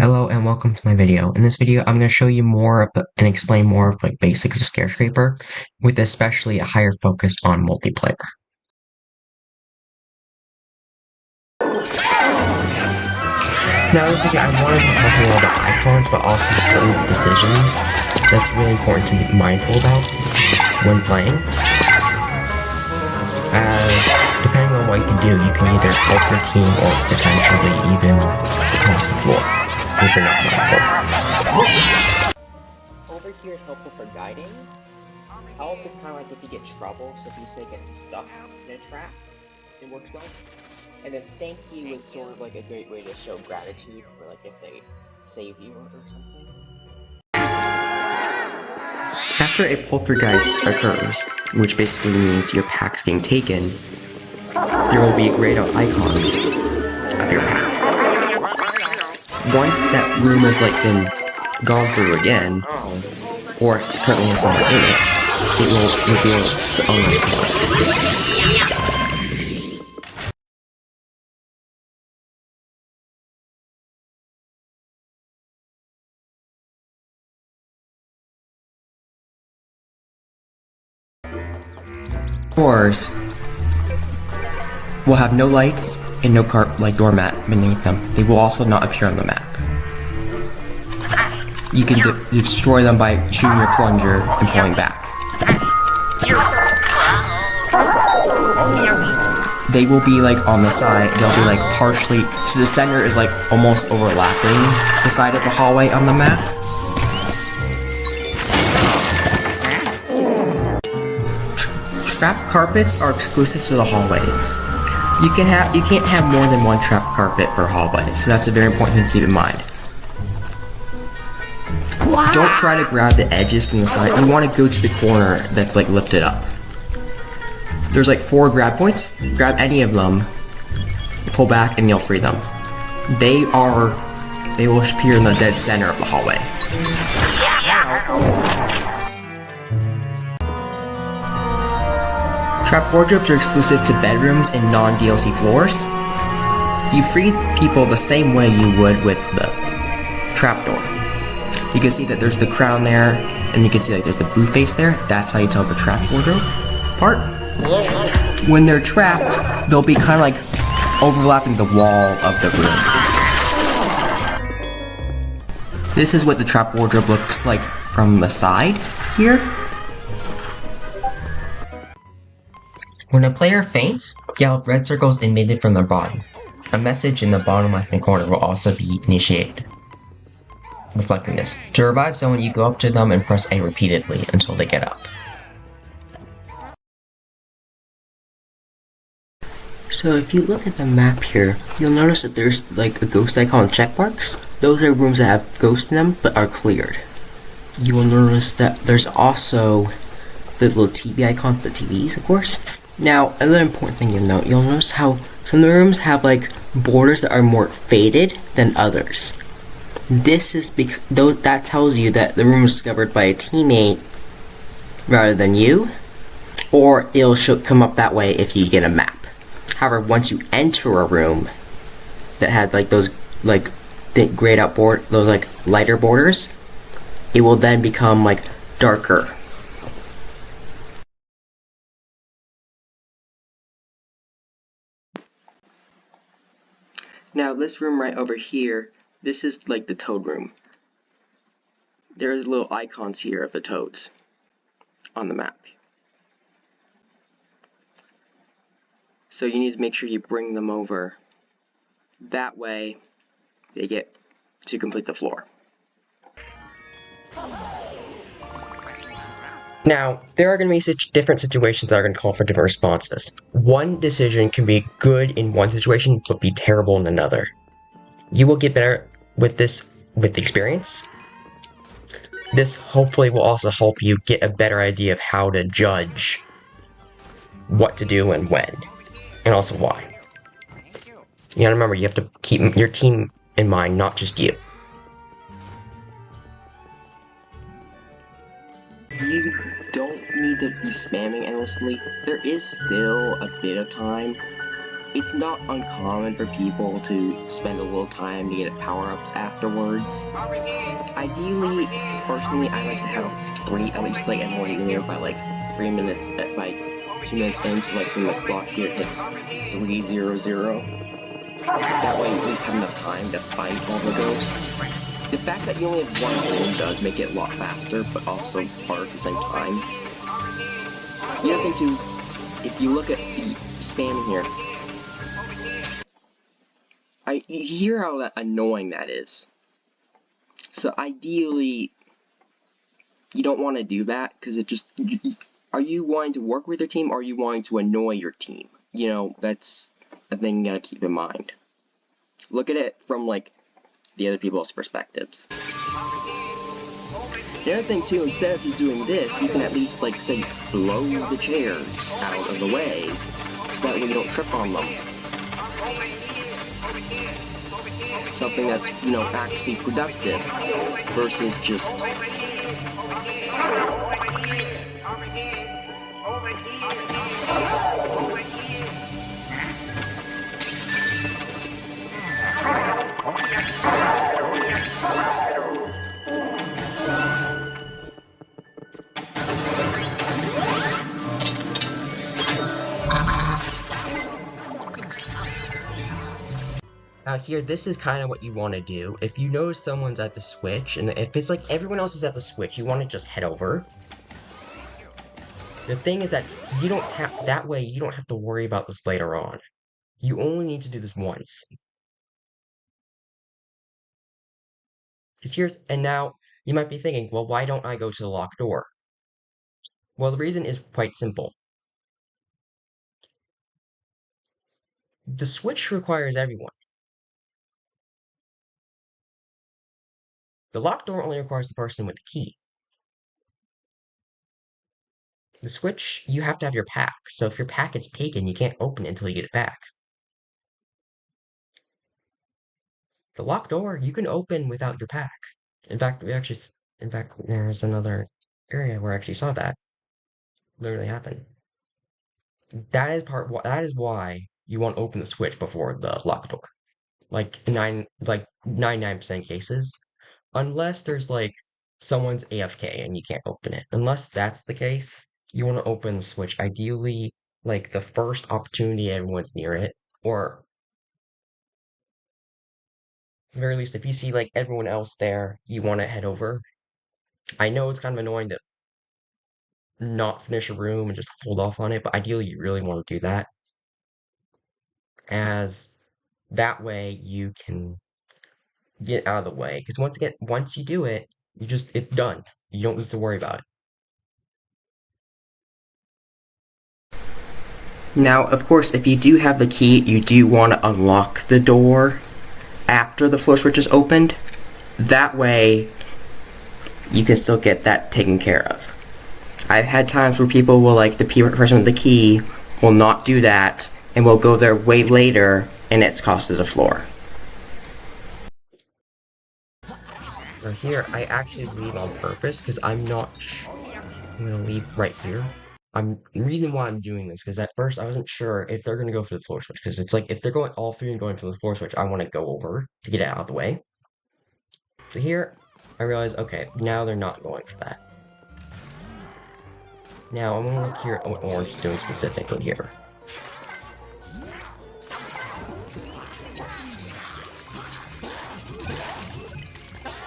Hello and welcome to my video. In this video, I'm going to show you more of and explain more of basics of ScrareScraper, with especially a higher focus on multiplayer. Now, in this video, I want to be talking about the icons, but also certain decisions that's really important to be mindful about when playing. Depending on what you can either help your team or potentially even cross the floor if you're not mindful. Over here is helpful for guiding. Help is kind of like if you get trouble, so if you say get stuck in a trap, it works well. And then thank you is sort of like a great way to show gratitude for like if they save you or something. After a poltergeist occurs, which basically means your pack's getting taken, there will be grayed out icons of your pack. Once that room has been gone through again, or currently has someone in it, it will reveal the unlock card. Floors will have no lights and no doormat beneath them. They will also not appear on the map. You can destroy them by shooting your plunger and pulling back. They will be on the side. They'll be partially. So the center is almost overlapping the side of the hallway on the map. Trap carpets are exclusive to the hallways. You can't have more than one trap carpet per hallway, so that's a very important thing to keep in mind. Wow. Don't try to grab the edges from the side. You want to go to the corner that's lifted up. There's 4 grab points. Grab any of them, pull back, and you'll free them. They will appear in the dead center of the hallway. Trap wardrobes are exclusive to bedrooms and non-DLC floors. You free people the same way you would with the trapdoor. You can see that there's the crown there, and you can see there's the booth face there. That's how you tell the trap wardrobe part. When they're trapped, they'll be kind of overlapping the wall of the room. This is what the trap wardrobe looks like from the side here. When a player faints, you'll have red circles emitted from their body. A message in the bottom left-hand corner will also be initiated, reflecting this. To revive someone, you go up to them and press A repeatedly until they get up. So if you look at the map here, you'll notice that there's a ghost icon check marks. Those are rooms that have ghosts in them but are cleared. You will notice that there's also the little TV icon for the TVs, of course. Now, another important thing you'll notice how some of the rooms have borders that are more faded than others. This is because that tells you that the room was discovered by a teammate rather than you, or it'll come up that way if you get a map. However, once you enter a room that had those grayed out those lighter borders, it will then become darker. Now this room right over here, this is the toad room. There's little icons here of the toads on the map. So you need to make sure you bring them over. That way they get to complete the floor. Now, there are going to be different situations that are going to call for different responses. One decision can be good in one situation, but be terrible in another. You will get better with this with experience. This hopefully will also help you get a better idea of how to judge what to do and when, and also why. You gotta remember, you have to keep your team in mind, not just you. You don't need to be spamming endlessly. There is still a bit of time it's not uncommon for people to spend a little time to get power-ups afterwards. Ideally, personally, I like to have 3, at least like everyone near by like 3 minutes, by 2 minutes in, so like when the clock here hits 3:00. That way, you at least have enough time to fight all the ghosts. The fact that you only have one room does make it a lot faster, but also hard at the same time. The other thing too is, if you look at the spamming here, you hear how annoying that is. So ideally, you don't want to do that, because it just... are you wanting to work with your team, or are you wanting to annoy your team? You know, that's a thing you gotta keep in mind. Look at it from, like, the other people's perspectives. The other thing, too, instead of just doing this, you can at least, like, say, blow the chairs out of the way, so that way you don't trip on them. Something that's, you know, actually productive, versus just... Now here, this is kind of what you want to do. If you notice someone's at the switch, and if it's like everyone else is at the switch, you want to just head over. The thing is that you don't have, that way you don't have to worry about this later on. You only need to do this once. And now, you might be thinking, well, why don't I go to the locked door? Well, the reason is quite simple. The switch requires everyone. The locked door only requires the person with the key. The switch, you have to have your pack, so if your pack gets taken, you can't open it until you get it back. The locked door, you can open without your pack. In fact, there's another area where I actually saw that literally happen. That is why you want to open the switch before the locked door. Like 99% cases. Unless there's like someone's AFK and you can't open it. Unless that's the case, you want to open the switch ideally like the first opportunity everyone's near it, or at the very least if you see like everyone else there, you want to head over. I know it's kind of annoying to not finish a room and just hold off on it, but ideally you really want to do that, as that way you can get out of the way. Because once you do it, it's done. You don't need to worry about it. Now, of course, if you do have the key, you do want to unlock the door after the floor switch is opened. That way, you can still get that taken care of. I've had times where people will, like, the person with the key will not do that and will go there way later, and it's costed the floor. Now here, I actually leave on purpose because I'm not I'm gonna leave right here. The reason why I'm doing this, because at first I wasn't sure if they're gonna go for the floor switch, because it's like if they're going all three and going for the floor switch, I want to go over to get it out of the way. So here, I realize, okay, now they're not going for that. Now I'm gonna look here at what Orange is doing specifically here.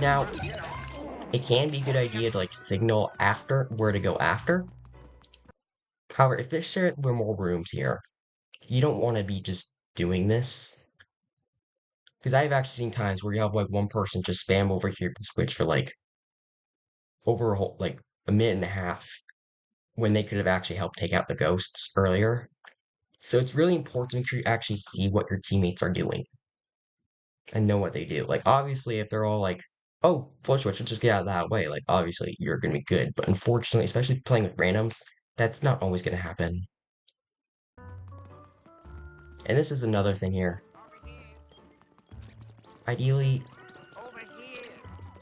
Now, it can be a good idea to like signal after where to go after. However, if there were more rooms here, you don't want to be just doing this. Because I've actually seen times where you have like one person just spam over here to switch for like over a minute and a half when they could have actually helped take out the ghosts earlier. So it's really important to make sure you actually see what your teammates are doing and know what they do. Like obviously if they're all like, oh, floor switch, let's just get out of that way, like obviously you're gonna be good. But unfortunately, especially playing with randoms, that's not always gonna happen. And this is another thing here. Ideally,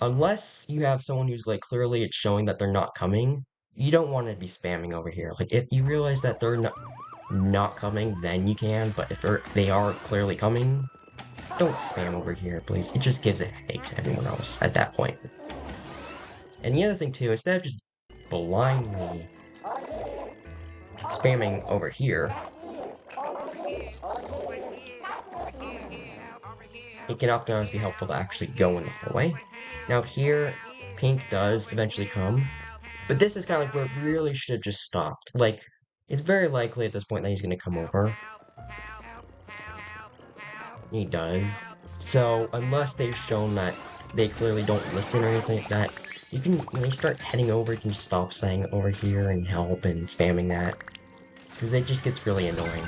unless you have someone who's like clearly it's showing that they're not coming, you don't want to be spamming over here. Like if you realize that not coming, then you can, but if they are clearly coming, don't spam over here, please. It just gives a headache to everyone else at that point. And the other thing too, instead of just blindly spamming over here, it can oftentimes be helpful to actually go in the hallway. Now here, pink does eventually come, but this is kind of like where it really should have just stopped. Like, it's very likely at this point that he's going to come over. He does. So, unless they've shown that they clearly don't listen or anything like that, you can, when they start heading over, you can just stop saying over here and help and spamming that. Because it just gets really annoying.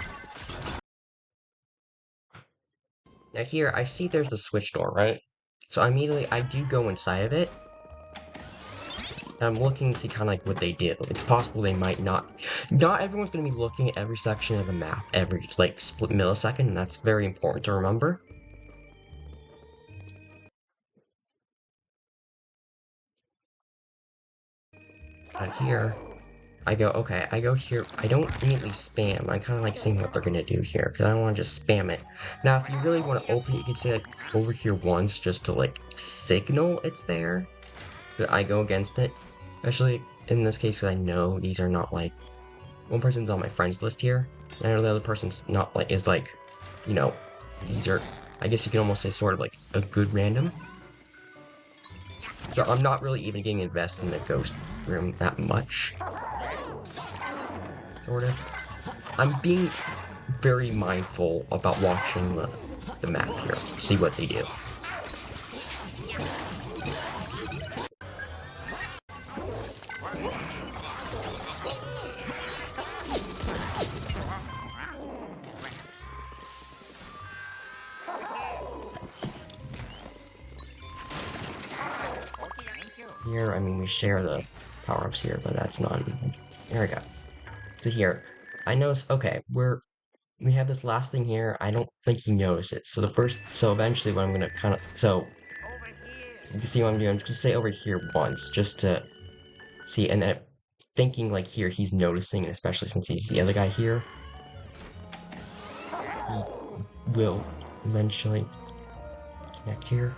Now here, I see there's the switch door, right? So immediately, I do go inside of it. I'm looking to see kind of like what they do. It's possible they might not... Not everyone's going to be looking at every section of the map every, like, split millisecond, and that's very important to remember. Here, I go, okay, I go here, I don't immediately spam, I kind of like seeing what they're gonna do here, because I don't want to just spam it. Now, if you really want to open it, you can say, like, over here once, just to, like, signal it's there, that I go against it. Especially, in this case, I know these are not, like, one person's on my friends list here, and I know the other person's not, like, is, like, you know, these are, I guess you can almost say sort of, like, a good random. So I'm not really even getting invested in the ghost room that much. Sort of. I'm being very mindful about watching the map here, see what they do. Here, I mean, we share the power-ups here, but that's not... There we go. So here, I notice, okay, we have this last thing here, I don't think you notice it. So eventually what I'm gonna kind of, so, you can see what I'm doing, I'm just gonna say over here once, just to see, and then thinking like here, he's noticing, and especially since he's the other guy here, he will eventually connect here.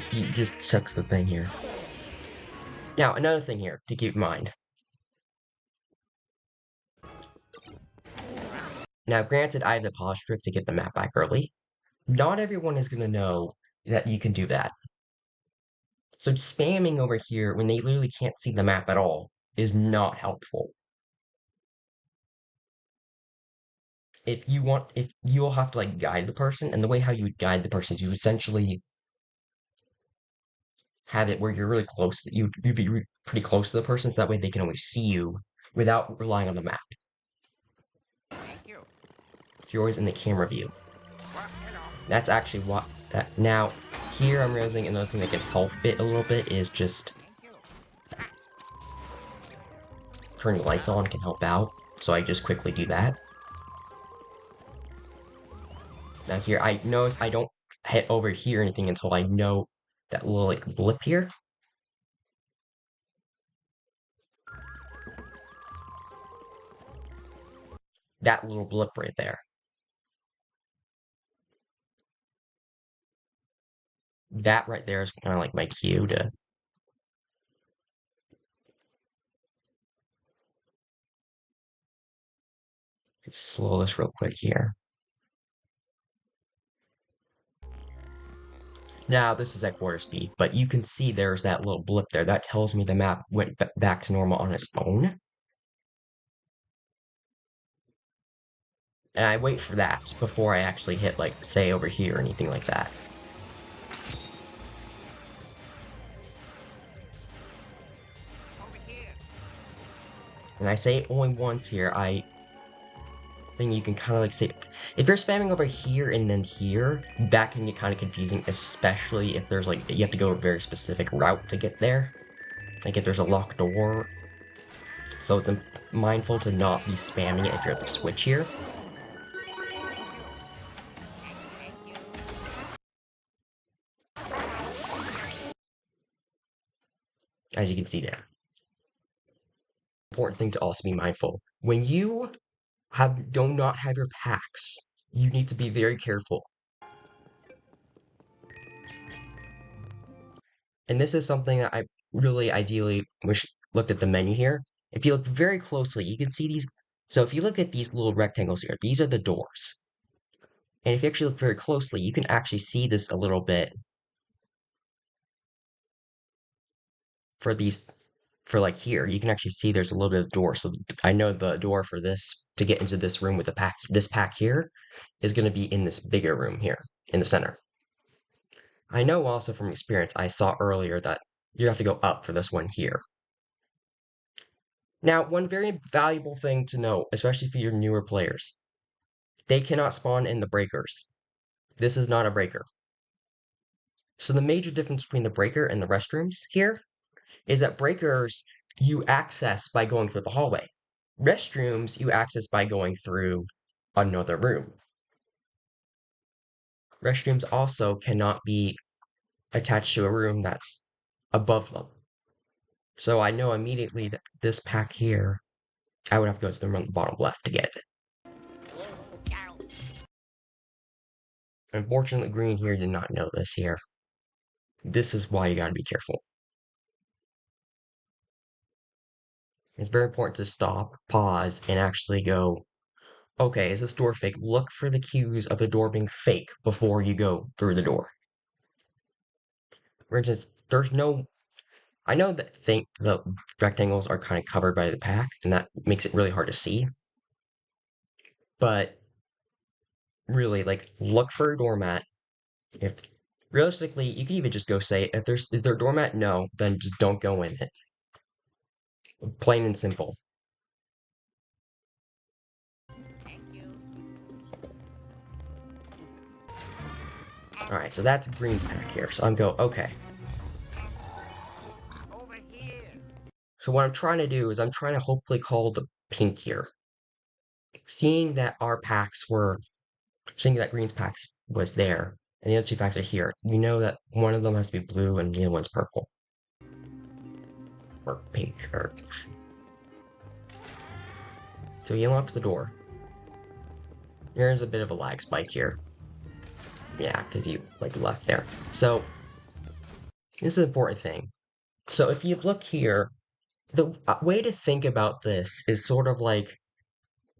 He just checks the thing here. Now, another thing here to keep in mind. Now, granted, I have the pause trick to get the map back early. Not everyone is going to know that you can do that. So spamming over here when they literally can't see the map at all is not helpful. If you'll have to like guide the person, and the way how you would guide the person is you essentially have it where you're really close, you'd be pretty close to the person, so that way they can always see you without relying on the map. So you're always in the camera view. That's actually what now here I'm realizing another thing that can help it a little bit is just turning the lights on can help out. So I just quickly do that. Now here I notice I don't hit over here or anything until I know that little like blip here. That little blip right there. That right there is kind of like my cue to slow this real quick here. Now, this is at quarter speed, but you can see there's that little blip there. That tells me the map went back to normal on its own. And I wait for that before I actually hit, like, say, over here or anything like that. And I say it only once here, I think you can kind of, like, say... If you're spamming over here and then here, that can get kind of confusing, especially if there's, like, you have to go a very specific route to get there. Like, if there's a locked door. So it's mindful to not be spamming it if you're at the switch here. As you can see there. important thing to also be mindful. When you do not have your packs, you need to be very careful. And this is something that I really ideally wish looked at the menu here. If you look very closely, you can see these. So if you look at these little rectangles here, these are the doors. And if you actually look very closely, you can actually see this a little bit for these, for like here, you can actually see there's a little bit of door. So I know the door for this, to get into this room with the pack, this pack here, is going to be in this bigger room here in the center. I know also from experience, I saw earlier that you have to go up for this one here. Now, one very valuable thing to know, especially for your newer players, they cannot spawn in the breakers. This is not a breaker. So the major difference between the breaker and the restrooms here is that breakers you access by going through the hallway. Restrooms you access by going through another room. Restrooms also cannot be attached to a room that's above them. So I know immediately that this pack here, I would have to go to the room on the bottom left to get it. Unfortunately, green here did not know this here. This is why you gotta be careful. It's very important to stop, pause, and actually go, okay, is this door fake? Look for the cues of the door being fake before you go through the door. For instance, there's no. I know that the rectangles are kind of covered by the pack, and that makes it really hard to see. But really, like, look for a doormat. If realistically, you can even just go say, if is there a doormat? No, then just don't go in it. Plain and simple. Alright, so that's Green's pack here. So I'm go, okay. So what I'm trying to do is I'm trying to hopefully call the pink here. Seeing that Green's packs was there, and the other two packs are here, you know that one of them has to be blue and the other one's purple. Or pink, or... So he unlocks the door. There's a bit of a lag spike here. Yeah, because you, like, left there. So, this is an important thing. So if you look here, the way to think about this is sort of like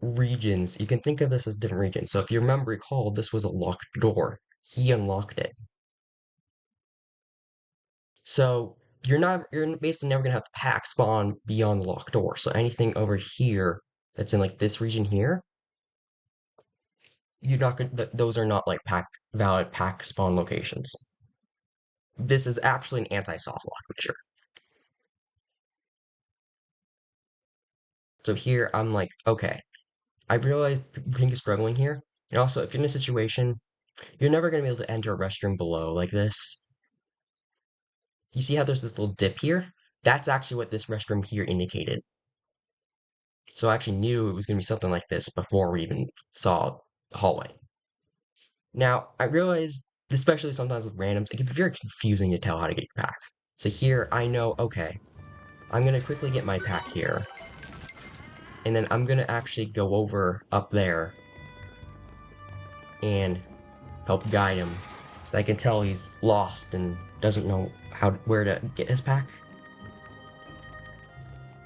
regions. You can think of this as different regions. So if you recall, this was a locked door. He unlocked it. So you're basically never gonna have the pack spawn beyond the locked door. So anything over here that's in like this region here, you're not gonna. Those are not like valid pack spawn locations. This is actually an anti-soft lock feature. So here I'm like, okay, I realize Pink is struggling here. And also, if you're in a situation, you're never going to be able to enter a restroom below like this. You see how there's this little dip here? That's actually what this restroom here indicated. So I actually knew it was going to be something like this before we even saw the hallway. Now, I realize, especially sometimes with randoms, it can be very confusing to tell how to get your pack. So here, I know, okay, I'm going to quickly get my pack here. And then I'm going to actually go over up there and help guide him. I can tell he's lost and doesn't know where to get his pack.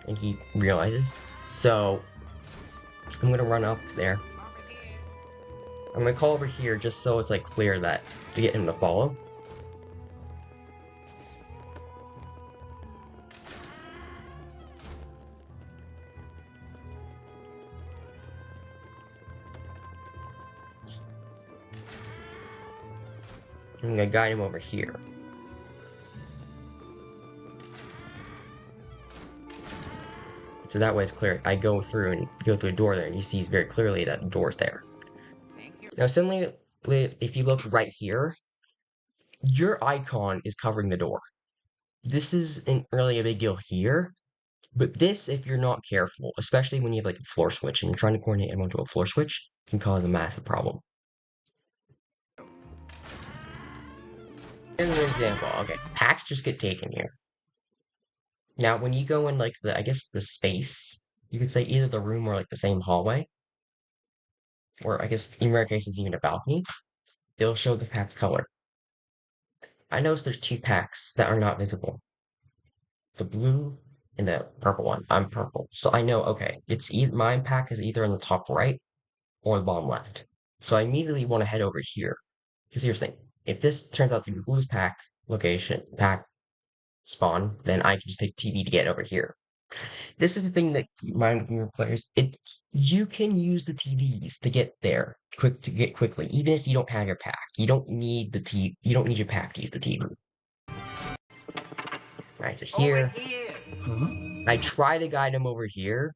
And he realizes. So I'm gonna run up there. I'm gonna call over here just so it's like clear that to get him to follow. I'm gonna guide him over here. So that way it's clear. I go through the door there and he sees very clearly that the door's there. Now suddenly, if you look right here, your icon is covering the door. This isn't really a big deal here, but this, if you're not careful, especially when you have like a floor switch and you're trying to coordinate everyone to a floor switch, can cause a massive problem. Here's an example. Okay, packs just get taken here. Now, when you go in like I guess the space, you could say either the room or like the same hallway, or I guess in rare cases even a balcony, it'll show the packed color. I noticed there's two packs that are not visible. The blue and the purple one. I'm purple. So I know, okay, it's either my pack is either in the top right or the bottom left. So I immediately want to head over here. Because here's the thing. If this turns out to be blue's pack spawn, then I can just take TV to get over here. This is the thing that keep in mind with newer players. You can use the TVs to get there quickly, even if you don't have your pack. You don't need your pack to use the TV. Alright, so here I try to guide him over here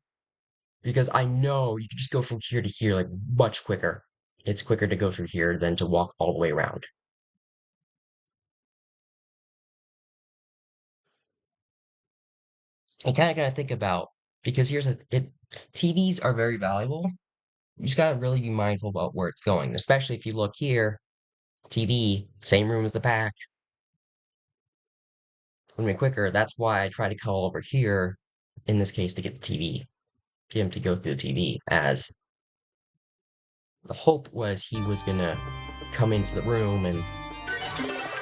because I know you can just go from here to here like much quicker. It's quicker to go through here than to walk all the way around. And kind of gotta think about because TVs are very valuable. You just gotta really be mindful about where it's going, especially if you look here, TV, same room as the pack. It's gonna be quicker. That's why I try to call over here, in this case, to get the TV, get him to go through the TV, as the hope was he was gonna come into the room and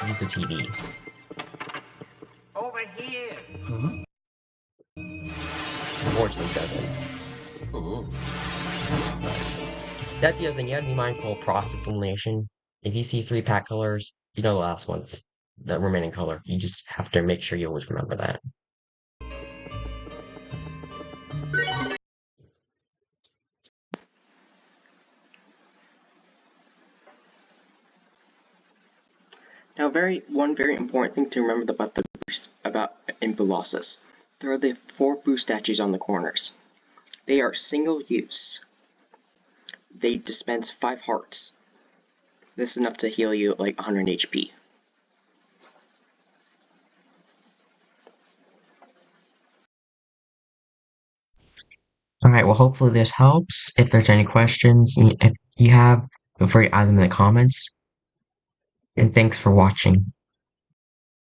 use the TV. Over here. Unfortunately, he doesn't. That's the other thing. You gotta be mindful of process elimination. If you see three pack colors, you know the last one's the remaining color. You just have to make sure you always remember that. Now, one very important thing to remember about in Boolossus. There are the 4 boo statues on the corners. They are single use. They dispense 5 hearts. This is enough to heal you at like 100 HP. Alright, well hopefully this helps. If there's any questions if you have, feel free to add them in the comments. And thanks for watching.